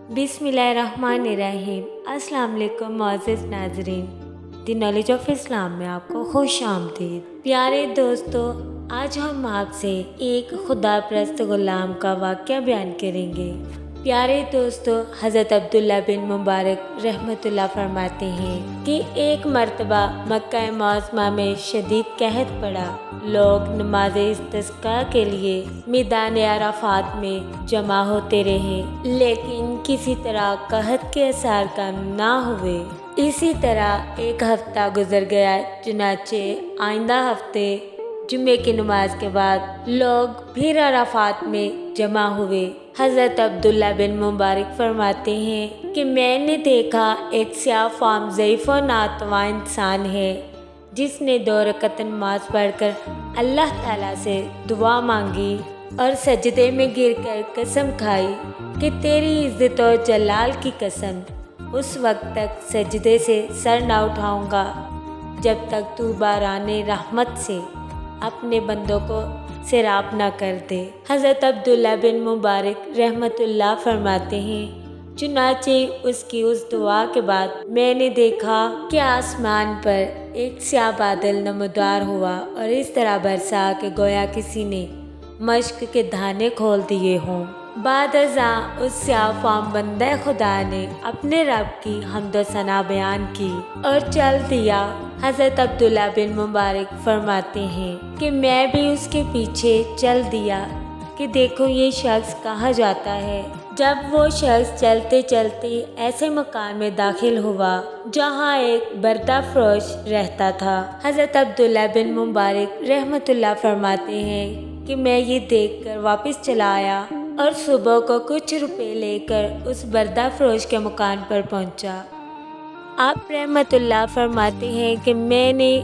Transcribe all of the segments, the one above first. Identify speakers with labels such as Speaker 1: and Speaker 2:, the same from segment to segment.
Speaker 1: बिस्मिल्लाहिर्रहमानिर्रहीम। अस्सलाम वालेकुम मोअज़्ज़िज़ नाज़रीन, द नॉलेज ऑफ इस्लाम में आपको खुश आमदीद। प्यारे दोस्तों, आज हम आपसे एक खुदा परस्त गुलाम का वाक़या बयान करेंगे। प्यारे दोस्तों, हज़रत अब्दुल्ला बिन मुबारक रहमतुल्लाह फरमाते हैं कि एक मर्तबा मक्का मुअज़्ज़मा में शदीद कहत पड़ा। लोग नमाज इस्तिस्का के लिए मैदान अराफात में जमा होते रहे, लेकिन किसी तरह कहत के असर कम ना हुए। इसी तरह एक हफ्ता गुजर गया। चुनाचे आइंदा हफ्ते जुम्मे की नमाज के बाद लोग फिर अराफात में जमा हुए। हज़रत अब्दुल्ला बिन मुबारक फरमाते हैं कि मैंने देखा एक स्याह फाम ज़ईफ़ और नातवा इंसान है जिसने 2 रकअत नमाज पढ़कर अल्लाह ताला से दुआ मांगी और सजदे में गिरकर कसम खाई कि तेरी इज़्ज़त और जलाल की कसम, उस वक्त तक सजदे से सर ना उठाऊंगा जब तक तू बाराने रहमत से अपने बंदों को सैराब ना कर दे। हज़रत अब्दुल्ला बिन मुबारक रहमतुल्लाह फरमाते हैं, चुनाचे उसकी उस दुआ के बाद मैंने देखा कि आसमान पर एक स्याह बादल नमदार हुआ और इस तरह बरसा कि गोया किसी ने मश्क के धाने खोल दिए हों। बाद अज़ां उस स्याह फाम बंदे खुदा ने अपने रब की हम्द व सना बयान की और चल दिया। हज़रत अब्दुल्ला बिन मुबारक फरमाते हैं कि मैं भी उसके पीछे चल दिया कि देखो ये शख्स कहाँ जाता है। जब वो शख्स चलते चलते ऐसे मकान में दाखिल हुआ जहाँ एक बर्दा फरोश रहता था। हज़रत अब्दुल्ला बिन मुबारक रहमतुल्लाह फरमाते हैं कि मैं ये देखकर वापस चला आया और सुबह को कुछ रुपए लेकर उस बर्दा फरोश के मकान पर पहुंचा। आप रहमतुल्लाह फरमाते हैं कि मैंने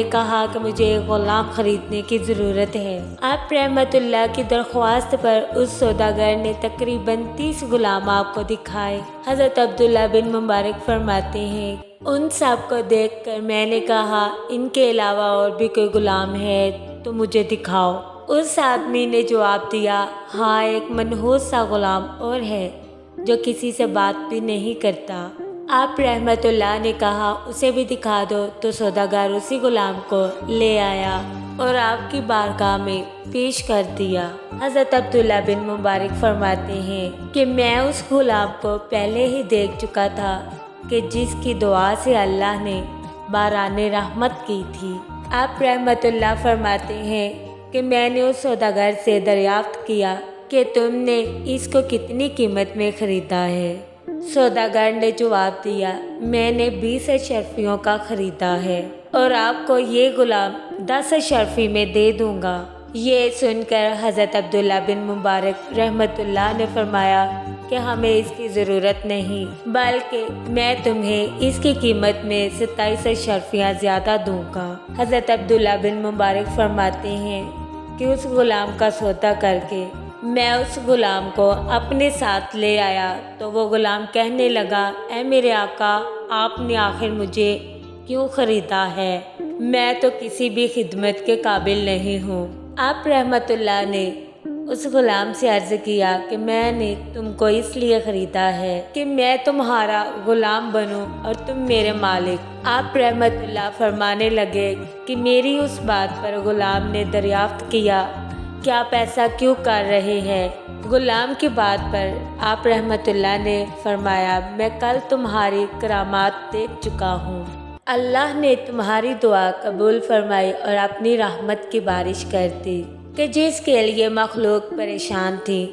Speaker 1: कहा कि मुझे एक ग़ुलाम ख़रीदने की ज़रूरत है। आप रहमतुल्लाह की दरख्वास्त पर उस सौदागर ने तकरीबन 30 ग़ुलाम आपको दिखाए। हज़रत अब्दुल्ला बिन मुबारक फरमाते हैं, उन सब को देखकर मैंने कहा, इनके अलावा और भी कोई ग़ुलाम है तो मुझे दिखाओ। उस आदमी ने जवाब दिया, हाँ, एक मनहूस सा ग़ुलाम और है जो किसी से बात भी नहीं करता। आप रहमतुल्लाह ने कहा, उसे भी दिखा दो। तो सौदागर उसी गुलाम को ले आया और आपकी बारगाह में पेश कर दिया। हज़रत अब्दुल्ला बिन मुबारक फरमाते हैं कि मैं उस गुलाम को पहले ही देख चुका था कि जिसकी दुआ से अल्लाह ने बाराने रहमत की थी। आप रहमतुल्लाह फरमाते हैं कि मैंने उस सौदागर से दरियाफ्त किया कि तुमने इसको कितनी कीमत में ख़रीदा है। सौदागर ने जवाब दिया, मैंने 20 अशरफियों का ख़रीदा है और आपको ये गुलाम 10 अशरफी में दे दूँगा। ये सुनकर हज़रत अब्दुल्ला बिन मुबारक रहमतुल्लाह ने फरमाया कि हमें इसकी ज़रूरत नहीं, बल्कि मैं तुम्हें इसकी कीमत में 27 अशरफियाँ ज़्यादा दूँगा। हज़रत अब्दुल्ला बिन मुबारक फरमाते हैं कि उस गुलाम का सौदा करके मैं उस गुलाम को अपने साथ ले आया तो वो गुलाम कहने लगा, ऐ मेरे आका, आपने आखिर मुझे क्यों ख़रीदा है? मैं तो किसी भी खिदमत के काबिल नहीं हूँ। आप रहमतुल्लाह ने उस गुलाम से अर्ज़ किया कि मैंने तुमको इसलिए ख़रीदा है कि मैं तुम्हारा गुलाम बनूं और तुम मेरे मालिक। आप रहमतुल्लाह फरमाने लगे कि मेरी उस बात पर गुलाम ने दरियाफ्त किया कि आप ऐसा क्यों कर रहे हैं? गुलाम की बात पर आप रहमतुल्लाह ने फरमाया, मैं कल तुम्हारी करामात देख चुका हूँ। अल्लाह ने तुम्हारी दुआ कबूल फरमाई और अपनी रहमत की बारिश कर दी कि जिसके लिए मखलूक परेशान थी।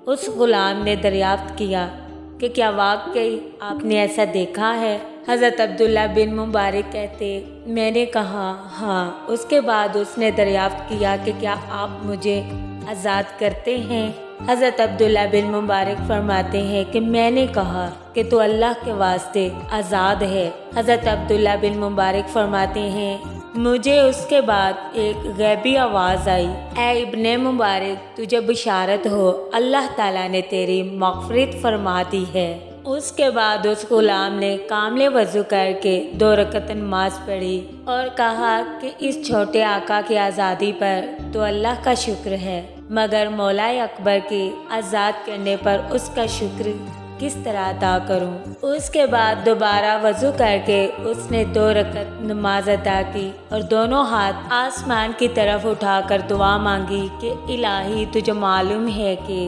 Speaker 1: उस गुलाम ने दरियाफ्त किया कि क्या वाकई आपने ऐसा देखा है? हज़रत अब्दुल्ला बिन मुबारक कहते, मैंने कहा हाँ। उसके बाद उसने दरियाफ्त किया कि क्या आप मुझे आज़ाद करते हैं? हज़रत अब्दुल्ला बिन मुबारक फरमाते हैं कि मैंने कहा कि तो अल्लाह के वास्ते आज़ाद है। हज़रत अब्दुल्ला बिन मुबारक फरमाते हैं, मुझे उसके बाद एक गैबी आवाज़ आई, ऐ इब्ने मुबारक, तुझे बिशारत हो, अल्लाह ताला ने तेरी मग़फ़िरत फरमा दी है। उसके बाद उस गुलाम ने कामिल वज़ू करके 2 रकअत नमाज पढ़ी और कहा कि इस छोटे आका की आज़ादी पर तो अल्लाह का शुक्र है। मगर मौलाए अकबर के आज़ाद करने पर उसका शुक्र किस तरह अदा करूं। उसके बाद दोबारा वज़ू करके उसने 2 रकत नमाज अदा की और दोनों हाथ आसमान की तरफ उठाकर दुआ मांगी कि इलाही तुझे मालूम है कि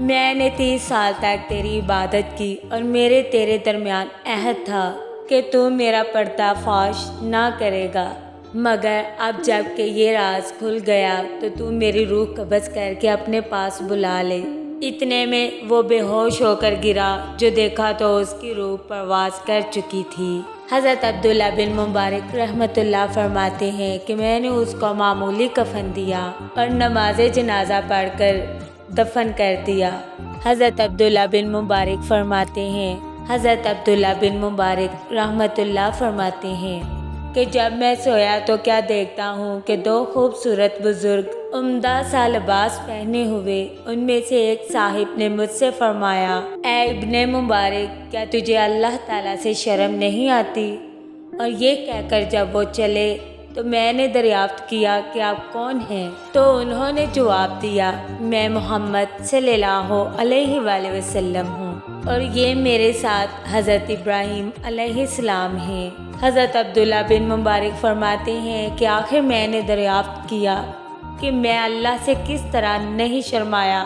Speaker 1: मैंने 30 साल तक तेरी इबादत की और मेरे तेरे दरमियान अहद था कि तू मेरा पर्दाफाश ना करेगा, मगर अब जब कि ये राज खुल गया तो तू मेरी रूह कब्ज़ करके अपने पास बुला ले। इतने में वो बेहोश होकर गिरा, जो देखा तो उसकी रूह परवाज़ कर चुकी थी। हज़रत अब्दुल्ला बिन मुबारक रहमतुल्लाह फरमाते हैं कि मैंने उसको मामूली कफन दिया और नमाज जनाजा पढ़कर दफन कर दिया। हज़रत अब्दुल्ला बिन मुबारक फरमाते हैं हज़रत अब्दुल्ला बिन मुबारक रहमतुल्लाह फरमाते हैं कि जब मैं सोया तो क्या देखता हूँ कि 2 खूबसूरत बुजुर्ग उम्दा सा लिबास पहने हुए, उनमें से एक साहिब ने मुझसे फरमाया, ऐ इब्ने मुबारक, क्या तुझे अल्लाह ताला से शर्म नहीं आती? और ये कहकर जब वो चले तो मैंने दरियाफ्त किया कि आप कौन हैं? तो उन्होंने जवाब दिया, मैं मोहम्मद सल्लल्लाहु अलैहि वसल्लम हूँ और ये मेरे साथ हज़रत इब्राहीम अलैहिस्सलाम हैं। हज़रत अब्दुल्ला बिन मुबारक फरमाते हैं कि आखिर मैंने दरियाफ्त किया कि मैं अल्लाह से किस तरह नहीं शर्माया,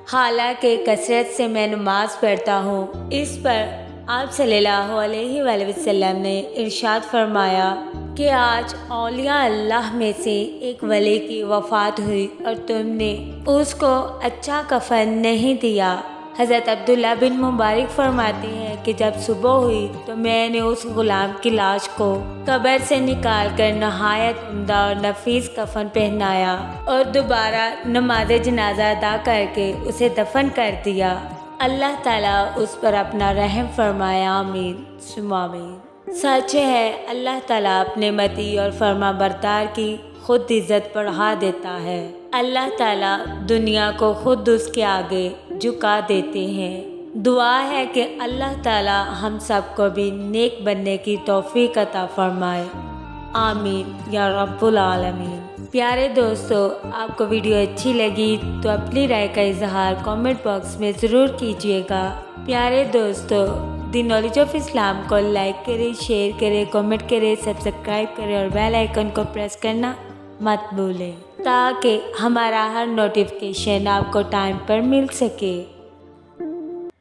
Speaker 1: हालांकि कसरत से मैं नमाज पढ़ता हूँ। इस पर आप सल्लल्लाहु अलैहि वसल्लम ने इरशाद फरमाया कि आज औलिया अल्लाह में से एक वली की वफ़ात हुई और तुमने उसको अच्छा कफन नहीं दिया। हज़रत अब्दुल्ला बिन मुबारक फरमाते हैं कि जब सुबह हुई तो मैंने उस गुलाम की लाश को कब्र से निकालकर नहायत उम्दा और नफीस कफन पहनाया और दोबारा नमाज जनाजा अदा करके उसे दफन कर दिया। अल्लाह ताला उस पर अपना रहम फरमाया, आमीन सुम्मा आमीन। सच है, अल्लाह ताला अपने मती और फरमा बरदार की खुद इज़्ज़त बढ़ा देता है। अल्लाह ताला दुनिया को खुद उसके आगे झुका देते हैं। दुआ है कि अल्लाह ताला हम सबको भी नेक बनने की तौफीक अता फरमाए, आमीन या रब्बुल आलमीन। प्यारे दोस्तों, आपको वीडियो अच्छी लगी तो अपनी राय का इजहार कमेंट बॉक्स में ज़रूर कीजिएगा। प्यारे दोस्तों, द नॉलेज ऑफ इस्लाम को लाइक करें, शेयर करें, कमेंट करें, सब्सक्राइब करें और बेल आइकन को प्रेस करना मत भूलें ताकि हमारा हर नोटिफिकेशन आपको टाइम पर मिल सके।